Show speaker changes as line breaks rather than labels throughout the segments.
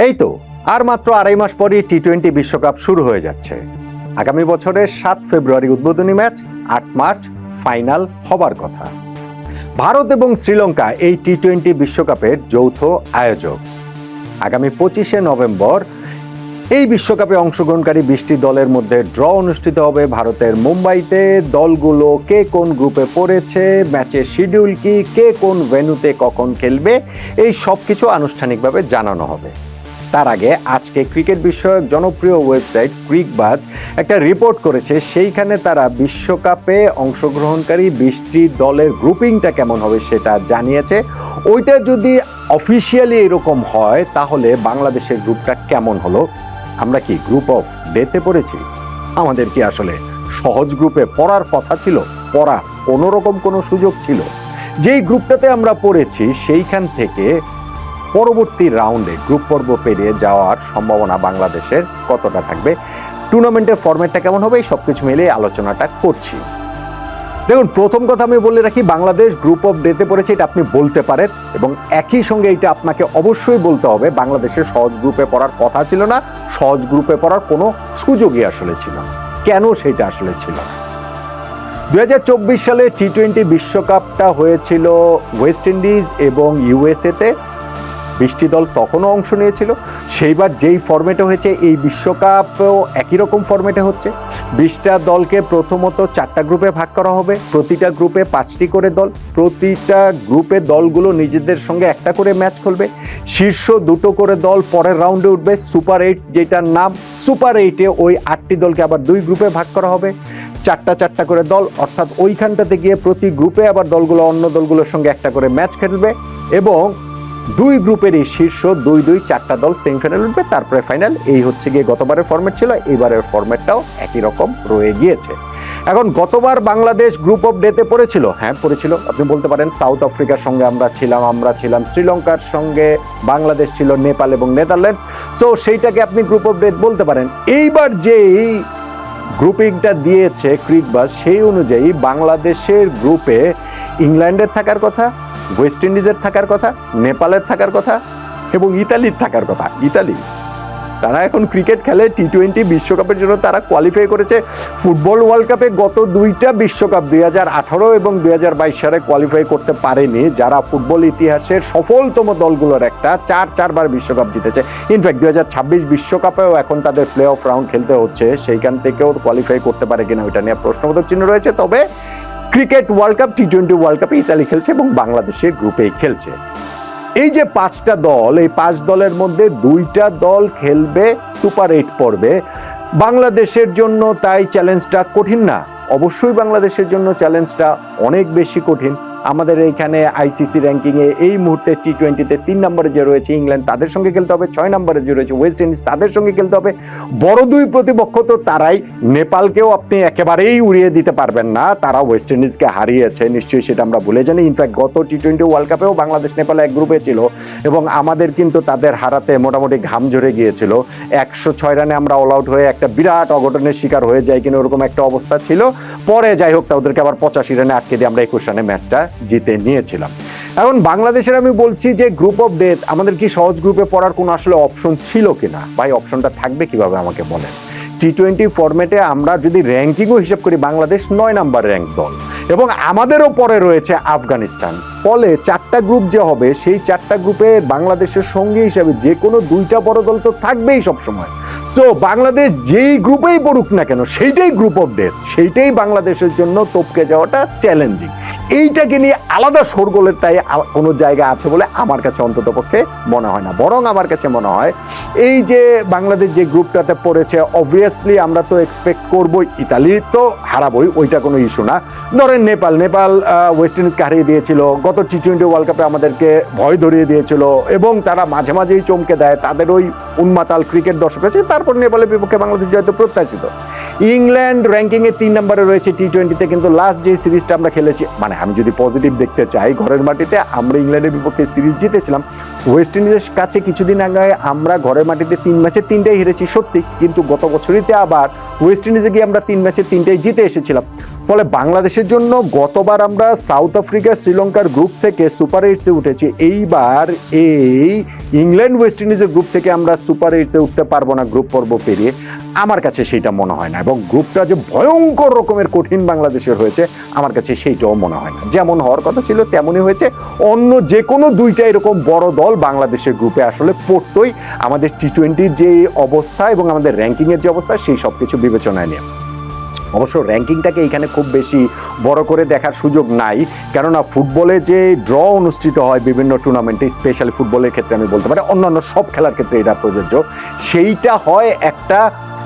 এই তো আর মাত্র আড়াই মাস পরই টি-20 বিশ্বকাপ শুরু হয়ে যাচ্ছে। আগামী বছরের 7 ফেব্রুয়ারি উদ্বোধনী ম্যাচ, 8 মার্চ ফাইনাল হবার কথা। ভারত এবং শ্রীলঙ্কা এই টি-20 বিশ্বকাপের যৌথ আয়োজক। আগামী 25শে নভেম্বর এই বিশ্বকাপে অংশগ্রহণকারী 20টি দলের মধ্যে ড্র অনুষ্ঠিত হবে ভারতের মুম্বাইতে। দলগুলো কে কোন গ্রুপে পড়েছে, ম্যাচের শিডিউল কি, কে কোন ভেন্যুতে কখন খেলবে, এই সব কিছু আনুষ্ঠানিকভাবে জানানো হবে। তার আগে আজকে ক্রিকেট বিষয়ক জনপ্রিয় ওয়েবসাইট ক্রিকবাজ একটা রিপোর্ট করেছে। সেইখানে তারা বিশ্বকাপে অংশগ্রহণকারী 20টি দলের গ্রুপিংটা কেমন হবে সেটা জানিয়েছে। ওইটা যদি অফিসিয়ালি এরকম হয় তাহলে বাংলাদেশের গ্রুপটা কেমন হলো? আমরা কি গ্রুপ অফ ডেতে পড়েছি? আমাদের কি আসলে সহজ গ্রুপে পড়ার কথা ছিল? পড়া কোনোরকম কোনো সুযোগ ছিল? যেই গ্রুপটাতে আমরা পড়েছি সেইখান থেকে পরবর্তী রাউন্ডে গ্রুপ পর্ব পেরিয়ে যাওয়ার সম্ভাবনা বাংলাদেশের কতটা থাকবে, টুর্নামেন্টের ফরম্যাটটা কেমন হবে, এই সব কিছু মিলিয়ে আলোচনাটা করছি। দেখুন, প্রথম কথা আমি বলে রাখি, বাংলাদেশ গ্রুপ অফ ডেতে পড়েছে এটা আপনি বলতে পারেন, এবং একই সঙ্গে এটা আপনাকে অবশ্যই বলতে হবে বাংলাদেশের সহজ গ্রুপে পড়ার কথা ছিল না, সহজ গ্রুপে পড়ার কোনো সুযোগই আসলে ছিল না। কেন সেটা আসলে ছিল না? 2024 সালে টি-20 বিশ্বকাপটা হয়েছিল ওয়েস্ট ইন্ডিজ এবং ইউএসএতে। 20টি দল তখনও অংশ নিয়েছিল। সেইবার যেই ফরম্যাটে হয়েছে এই বিশ্বকাপও একই রকম ফরম্যাটে হচ্ছে। 20টা দলকে প্রথমত 4টা গ্রুপে ভাগ করা হবে, প্রতিটা গ্রুপে 5টি করে দল। প্রতিটা গ্রুপে দলগুলো নিজেদের সঙ্গে একটা করে ম্যাচ খেলবে। শীর্ষ 2টো করে দল পরের রাউন্ডে উঠবে, সুপার 8 যেটার নাম। সুপার 8-এ ওই 8টি দলকে আবার 2 গ্রুপে ভাগ করা হবে, 4টা করে দল, অর্থাৎ ওইখানটাতে গিয়ে প্রতি গ্রুপে আবার দলগুলো অন্য দলগুলোর সঙ্গে একটা করে ম্যাচ খেলবে, এবং 2 গ্রুপেরই শীর্ষ 4টা দল সেমিফাইনাল উঠবে, তারপরে ফাইনাল। এই হচ্ছে গিয়ে গতবারের ফরম্যাট ছিল। এইবারের ফরম্যাটটাও একই রকম রয়ে গিয়েছে। এখন গতবার বাংলাদেশ গ্রুপ অফ ডেতে পড়েছিল, হ্যাঁ পড়েছিল। আপনি বলতে পারেন সাউথ আফ্রিকার সঙ্গে আমরা ছিলাম, শ্রীলঙ্কার সঙ্গে বাংলাদেশ ছিল, নেপাল এবং নেদারল্যান্ডস। সো সেইটাকে আপনি গ্রুপ অফ ডেট বলতে পারেন। এইবার যেই গ্রুপিংটা দিয়েছে ক্রিকবাজ, সেই অনুযায়ী বাংলাদেশের গ্রুপে ইংল্যান্ডের থাকার কথা, ওয়েস্ট ইন্ডিজের থাকার কথা, নেপালের থাকার কথা এবং ইতালির থাকার কথা। ইতালি, তারা এখন ক্রিকেট খেলে, টি-20 বিশ্বকাপের জন্য তারা কোয়ালিফাই করেছে। ফুটবল ওয়ার্ল্ড কাপে গত 2টা বিশ্বকাপ 2018 এবং 2022 সালে কোয়ালিফাই করতে পারেনি, যারা ফুটবল ইতিহাসের সফলতম দলগুলোর একটা, 4বার বিশ্বকাপ জিতেছে। ইনফ্যাক্ট 2026 বিশ্বকাপেও এখন তাদের প্লে অফ রাউন্ড খেলতে হচ্ছে, সেইখান থেকেও কোয়ালিফাই করতে পারে কিনা ওইটা নিয়ে প্রশ্নবোধক চিহ্ন রয়েছে। তবে ক্রিকেট ওয়ার্ল্ড কাপ, টি-20 ওয়ার্ল্ড কাপে ইতালি খেলছে এবং বাংলাদেশের গ্রুপেই খেলছে। এই যে 5টা দল, এই 5 দলের মধ্যে 2টা দল খেলবে সুপার 8 পর্বে। বাংলাদেশের জন্য তাই চ্যালেঞ্জটা কঠিন না? অবশ্যই বাংলাদেশের জন্য চ্যালেঞ্জটা অনেক বেশি কঠিন। আমাদের এইখানে আইসিসি র্যাঙ্কিংয়ে এই মুহূর্তে টি-20-তে 3 নম্বরে যে রয়েছে ইংল্যান্ড, তাদের সঙ্গে খেলতে হবে। 6 নম্বরে যে রয়েছে ওয়েস্ট ইন্ডিজ, তাদের সঙ্গে খেলতে হবে। বড় 2 প্রতিপক্ষ তো তারাই। নেপালকেও আপনি একেবারেই উড়িয়ে দিতে পারবেন না, তারা ওয়েস্ট ইন্ডিজকে হারিয়েছে, নিশ্চয়ই সেটা আমরা ভুলে জানি। ইনফ্যাক্ট গত টি-20 ওয়ার্ল্ড কাপেও বাংলাদেশ নেপাল এক গ্রুপে ছিল এবং আমাদের কিন্তু তাদের হারাতে মোটামুটি ঘাম ঝরে গিয়েছিল। 106 রানে আমরা অল আউট হয়ে একটা বিরাট অঘটনের শিকার হয়ে যাই, কিনা ওরকম একটা অবস্থা ছিল। পরে যাই হোক, তাদেরকে আবার 85 রানে আটকে দিয়ে আমরা 21 রানে ম্যাচটা জিতে নিয়েছিলাম। এখন বাংলাদেশের আমি বলছি যে গ্রুপ অফ ডেথ, আমাদের কি সহজ গ্রুপে পড়ার কোনো আসলে অপশন ছিল কিনা? ভাই, অপশনটা থাকবে কিভাবে আমাকে বলেন। টি-20 ফরম্যাটে আমরা যদি র্যাঙ্কিংও হিসাব করি, বাংলাদেশ 9 নাম্বার র্যাঙ্ক দল এবং আমাদেরও পরে রয়েছে আফগানিস্তান। ফলে 4টা গ্রুপ যে হবে, সেই 4টা গ্রুপে বাংলাদেশের সঙ্গী হিসাবে যে কোনো 2টা বড় দল তো থাকবেই সবসময়। সো বাংলাদেশ যেই গ্রুপেই পড়ুক না কেন, সেইটাই গ্রুপ অফ ডেথ, সেইটাই বাংলাদেশের জন্য টপকে যাওয়াটা চ্যালেঞ্জিং। এইটাকে নিয়ে আলাদা শোরগোলের তাই কোনো জায়গা আছে বলে আমার কাছে অন্ততপক্ষে মনে হয় না। বরং আমার কাছে মনে হয় এই যে বাংলাদেশ যে গ্রুপটাতে পড়েছে, অবভিয়াসলি আমরা তো এক্সপেক্ট করবই ইতালি তো হারাবই, ওইটা কোনো ইস্যু না। ধরেন নেপাল ওয়েস্ট ইন্ডিজকে হারিয়ে দিয়েছিল, গত টি-20 ওয়ার্ল্ড কাপে আমাদেরকে ভয় ধরিয়ে দিয়েছিল এবং তারা মাঝে মাঝেই চমকে দেয়, তাদের ওই উন্মাতাল ক্রিকেট দর্শক আছে। তারপর নেপালের বিপক্ষে বাংলাদেশ জয়তো প্রত্যাশিত। ইংল্যান্ড র্যাঙ্কিংয়ে 3 নম্বরে রয়েছে টি-20-তে, কিন্তু লাস্ট যে সিরিজটা আমরা খেলেছি, মানে আমি যদি পজিটিভ দেখতে চাই, ঘরের মাটিতে আমরা ইংল্যান্ডের বিপক্ষে সিরিজ জিতেছিলাম। ওয়েস্ট ইন্ডিজের কাছে কিছুদিন আগে আমরা ঘরের মাটিতে 3 ম্যাচে 3টাই হেরেছি সত্যি, কিন্তু গত বছরইতে আবার ওয়েস্ট ইন্ডিজে গিয়ে আমরা 3 ম্যাচে 3টাই জিতে এসেছিলাম। ফলে বাংলাদেশের জন্য গতবার আমরা সাউথ আফ্রিকা, শ্রীলঙ্কার গ্রুপ থেকে সুপার 8-এ উঠেছি। এইবার এই ইংল্যান্ড ওয়েস্ট ইন্ডিজের গ্রুপ থেকে আমরা সুপার এইটসে উঠতে পারবো না গ্রুপ পর্ব পেরিয়ে, আমার কাছে সেইটা মনে হয় না। এবং গ্রুপটা যে ভয়ঙ্কর রকমের কঠিন বাংলাদেশের হয়েছে, আমার কাছে সেইটাও মনে হয় না। যেমন হওয়ার কথা ছিল তেমনই হয়েছে। অন্য যে কোনো দুইটা এরকম বড় দল বাংলাদেশের গ্রুপে আসলে পড়তোই, আমাদের টি-20-র যে অবস্থা এবং আমাদের র্যাঙ্কিংয়ের যে অবস্থা সেই সব কিছু বিবেচনায় নিয়ে। অবশ্য র্যাঙ্কিংটাকে এখানে খুব বেশি বড় করে দেখার সুযোগ নাই, কেননা ফুটবলে যে ড্র অনুষ্ঠিত হয় বিভিন্ন টুর্নামেন্টে, স্পেশালি ফুটবলের ক্ষেত্রে আমি বলতে পারি, অন্যান্য সব খেলার ক্ষেত্রে এটা প্রযোজ্য, সেইটা হয় একটা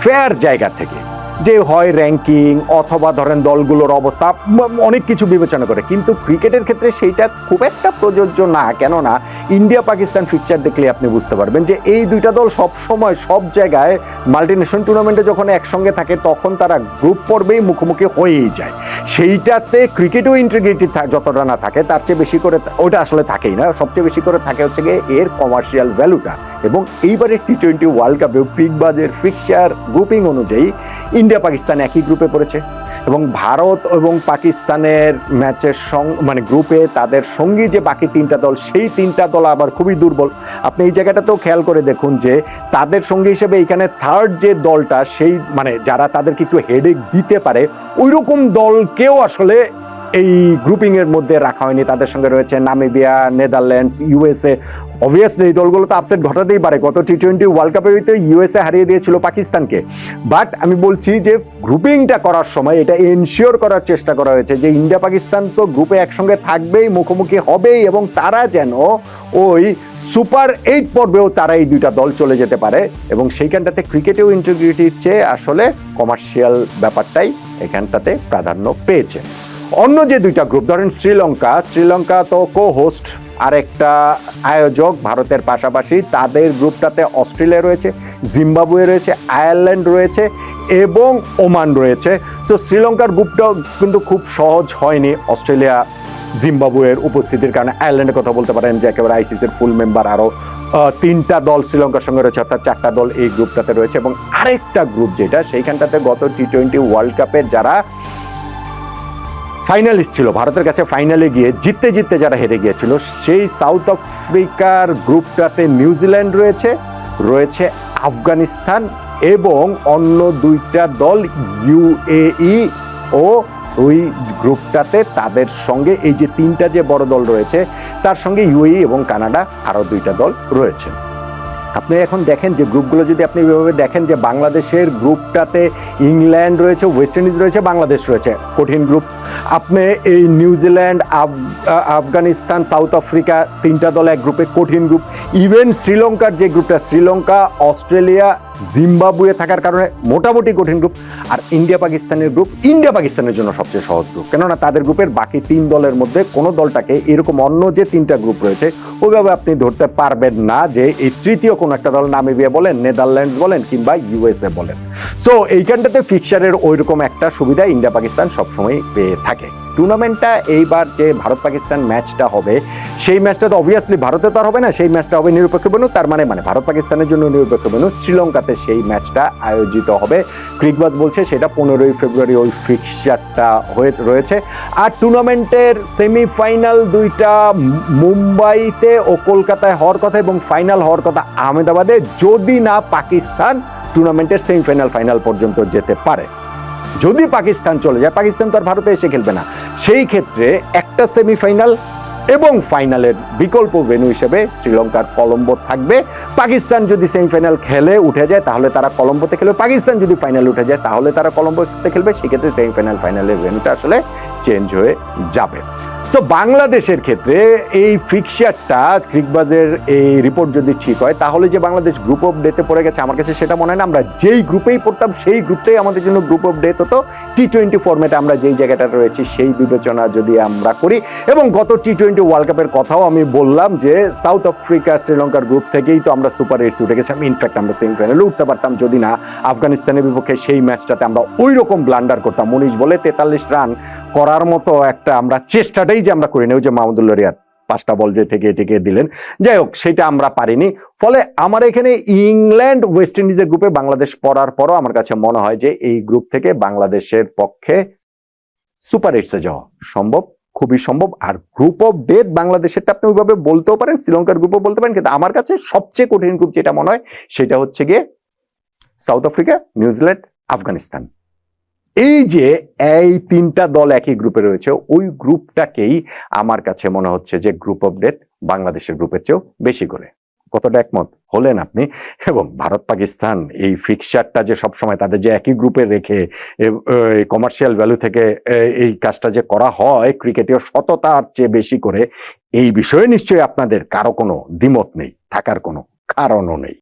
ফেয়ার জায়গা থেকে, যে হয় র্যাঙ্কিং অথবা ধরেন দলগুলোর অবস্থা, অনেক কিছু বিবেচনা করে। কিন্তু ক্রিকেটের ক্ষেত্রে সেইটা খুব একটা প্রযোজ্য না, কেননা ইন্ডিয়া পাকিস্তান ফিকচার দেখলে আপনি বুঝতে পারবেন যে এই দুইটা দল সব সময় সব জায়গায় মাল্টিনেশনাল টুর্নামেন্টে যখন একসঙ্গে থাকে তখন তারা গ্রুপ পর্বেই মুখোমুখি হয়েই যায়। সেইটাতে ক্রিকেটেও ইন্টিগ্রিটি যতটা না থাকে তার চেয়ে বেশি করে, ওটা আসলে থাকেই না, সবচেয়ে বেশি করে থাকে হচ্ছে গিয়ে এর কমার্শিয়াল ভ্যালুটা। এবং এইবারে টি-20 ওয়ার্ল্ড কাপেও ক্রিকবাজের ফিক্সার গ্রুপিং অনুযায়ী ইন্ডিয়া পাকিস্তান একই গ্রুপে পড়েছে, এবং ভারত এবং পাকিস্তানের ম্যাচের মানে গ্রুপে তাদের সঙ্গী যে বাকি তিনটা দল, সেই তিনটা দল আবার খুবই দুর্বল। আপনি এই জায়গাটাতেও খেয়াল করে দেখুন যে তাদের সঙ্গী হিসেবে এখানে থার্ড যে দলটা, সেই মানে যারা তাদেরকে একটু হেডেক দিতে পারে ওই রকম দলকেও আসলে এই গ্রুপিং এর মধ্যে রাখা হয়নি। তাদের সঙ্গে রয়েছে নামিবিয়া, নেদারল্যান্ডস, ইউএসএ। অবভিয়াসলি এই দলগুলো তো আপসেট ঘটাতেই পারে, গত টি-20 ওয়ার্ল্ড কাপে হইতে ইউএসএ হারিয়ে দিয়েছিল পাকিস্তানকে। বাট আমি বলছি যে গ্রুপিংটা করার সময় এটা এনশিওর করার চেষ্টা করা হয়েছে যে ইন্ডিয়া পাকিস্তান তো গ্রুপে একসঙ্গে থাকবেই, মুখোমুখি হবেই, এবং তারা যেন ওই সুপার 8 পর্বেও তারা এই দুইটা দল চলে যেতে পারে। এবং সেইখানটাতে ক্রিকেটেও ইন্টিগ্রিটির চেয়ে আসলে কমার্শিয়াল ব্যাপারটাই এখানটাতে প্রাধান্য পেয়েছে। অন্য যে দুইটা গ্রুপ, ধরেন শ্রীলঙ্কা তো কো হোস্ট আরেকটা আয়োজক ভারতের পাশাপাশি, তাদের গ্রুপটাতে অস্ট্রেলিয়া রয়েছে, জিম্বাবুয়ে রয়েছে, আয়ারল্যান্ড রয়েছে এবং ওমান রয়েছে। তো শ্রীলঙ্কার গ্রুপটাও কিন্তু খুব সহজ হয়নি অস্ট্রেলিয়া জিম্বাবুয়ের উপস্থিতির কারণে। আয়ারল্যান্ডের কথা বলতে পারেন যে একেবারে আইসিসির ফুল মেম্বার আরও তিনটা দল শ্রীলঙ্কার সঙ্গে রয়েছে, অর্থাৎ 4টা দল এই গ্রুপটাতে রয়েছে। এবং আরেকটা গ্রুপ যেটা, সেইখানটাতে গত টি-20 ওয়ার্ল্ড কাপের যারা ফাইনালিস্ট ছিল, ভারতের কাছে ফাইনালে গিয়ে জিততে জিততে যারা হেরে গিয়েছিল, সেই সাউথ আফ্রিকার গ্রুপটাতে নিউজিল্যান্ড রয়েছে আফগানিস্তান এবং অন্য দুইটা দল ইউএই, ও ওই গ্রুপটাতে তাদের সঙ্গে এই যে তিনটা যে বড় দল রয়েছে তার সঙ্গে ইউএই এবং কানাডা আরও দুইটা দল রয়েছে। আপনি এখন দেখেন যে গ্রুপগুলো যদি আপনি এভাবে দেখেন যে বাংলাদেশের গ্রুপটাতে ইংল্যান্ড রয়েছে, ওয়েস্ট ইন্ডিজ রয়েছে, বাংলাদেশ রয়েছে, কঠিন গ্রুপ। আপনি এই নিউজিল্যান্ড, আফগানিস্তান, সাউথ আফ্রিকা তিনটা দল এক গ্রুপে, কঠিন গ্রুপ। ইভেন শ্রীলঙ্কার যে গ্রুপটা, শ্রীলঙ্কা, অস্ট্রেলিয়া, জিম্বাবুয়ে থাকার কারণে মোটামুটি কঠিন গ্রুপ। আর ইন্ডিয়া পাকিস্তানের গ্রুপ, ইন্ডিয়া পাকিস্তানের জন্য সবচেয়ে সহজ গ্রুপ, কেননা তাদের গ্রুপের বাকি 3 দলের মধ্যে কোনো দলটাকে এরকম অন্য যে 3টা গ্রুপ রয়েছে ওইভাবে আপনি ধরতে পারবেন না যে এই তৃতীয় কোনো একটা দল, নামিবিয়া বলেন, নেদারল্যান্ডস বলেন কিংবা ইউএসএ বলেন। সো এইখানটাতে ফিক্সারের ওইরকম একটা সুবিধা ইন্ডিয়া পাকিস্তান সবসময় পেয়ে থাকে। টুর্নামেন্টটা এইবার যে ভারত পাকিস্তান ম্যাচটা হবে, সেই ম্যাচটা তো অবভিয়াসলি ভারতে তো আর হবে না, সেই ম্যাচটা হবে নিরপেক্ষ ভেন্যু। তার মানে ভারত পাকিস্তানের জন্য নিরপেক্ষ ভেন্যু শ্রীলঙ্কাতে সেই ম্যাচটা আয়োজিত হবে। ক্রিকবাজ বলছে সেটা 15ই ফেব্রুয়ারি ওই ফিক্সচারটা রয়েছে। আর টুর্নামেন্টের সেমিফাইনাল দুইটা মুম্বাইতে ও কলকাতায় হওয়ার কথা, এবং ফাইনাল হওয়ার কথা আহমেদাবাদে, যদি না পাকিস্তান টুর্নামেন্টের সেমিফাইনাল ফাইনাল পর্যন্ত যেতে পারে। যদি পাকিস্তান চলে যায়, পাকিস্তান তো আর ভারতে এসে খেলবে না, সেই ক্ষেত্রে একটা সেমিফাইনাল এবং ফাইনালের বিকল্প ভেন্যু হিসেবে শ্রীলঙ্কার কলম্বো থাকবে। পাকিস্তান যদি সেমিফাইনাল খেলে উঠে যায় তাহলে তারা কলম্বোতে খেলবে, পাকিস্তান যদি ফাইনালে উঠে যায় তাহলে তারা কলম্বোতে খেলবে। সেক্ষেত্রে সেমিফাইনাল ফাইনালের ভেন্যুটা আসলে চেঞ্জ হয়ে যাবে। সো বাংলাদেশের ক্ষেত্রে এই ফিক্সারটা, ক্রিকবাজের এই রিপোর্ট যদি ঠিক হয়, তাহলে যে বাংলাদেশ গ্রুপ অফ ডেতে পড়ে গেছে, আমার কাছে সেটা মনে হয় না। আমরা যেই গ্রুপেই পড়তাম সেই গ্রুপটাই আমাদের জন্য গ্রুপ অফ ডেথ হতো। টি-20 ফরম্যাটে আমরা যেই জায়গাটা রয়েছি সেই বিবেচনা যদি আমরা করি, এবং গত টি-20 ওয়ার্ল্ড কাপের কথাও আমি বললাম যে সাউথ আফ্রিকা, শ্রীলঙ্কার গ্রুপ থেকেই তো আমরা সুপার 8 উঠে গেছিলাম। ইনফ্যাক্ট আমরা সেমিফাইনালে উঠতে পারতাম যদি না আফগানিস্তানের বিপক্ষে সেই ম্যাচটাতে আমরা ওই রকম ব্লান্ডার করতাম। 19 বলে 43 রান করার মতো একটা আমরা চেষ্টাটাই যে আমরা করিনি, ওই যে মাহমুদুল্লাহ রিয়াদ 5টা বল যে ঠেকে দিলেন, যাই হোক সেটা আমরা পারিনি। ফলে আমার এখানে ইংল্যান্ড ওয়েস্ট ইন্ডিজের গ্রুপে বাংলাদেশ পড়ার পরও আমার কাছে মনে হয় যে এই গ্রুপ থেকে বাংলাদেশের পক্ষে সুপার 8-এ যাওয়া সম্ভব খুবই সম্ভব। আর গ্রুপ অফ ডেথ বাংলাদেশেরটা আপনি ওইভাবে বলতেও পারেন, শ্রীলঙ্কার গ্রুপও বলতে পারেন, কিন্তু আমার কাছে সবচেয়ে কঠিন গ্রুপ যেটা মনে হয় সেটা হচ্ছে গিয়ে সাউথ আফ্রিকা, নিউজিল্যান্ড, আফগানিস্তান। এই যে এই তিনটা দল একই গ্রুপে রয়েছে, ওই গ্রুপটাকেই আমার কাছে মনে হচ্ছে যে গ্রুপ অফ ডেথ বাংলাদেশের গ্রুপের চেয়েও বেশি করে। কতটা একমত হলেন আপনি? এবং ভারত পাকিস্তান এই ফিক্সারটা যে সবসময় তাদের যে একই গ্রুপে রেখে কমার্শিয়াল ভ্যালু থেকে এই কাজটা যে করা হয় ক্রিকেটীয় সততার চেয়ে বেশি করে, এই বিষয়ে নিশ্চয়ই আপনাদের কারো কোনো দ্বিমত নেই, থাকার কোনো কারণও নেই।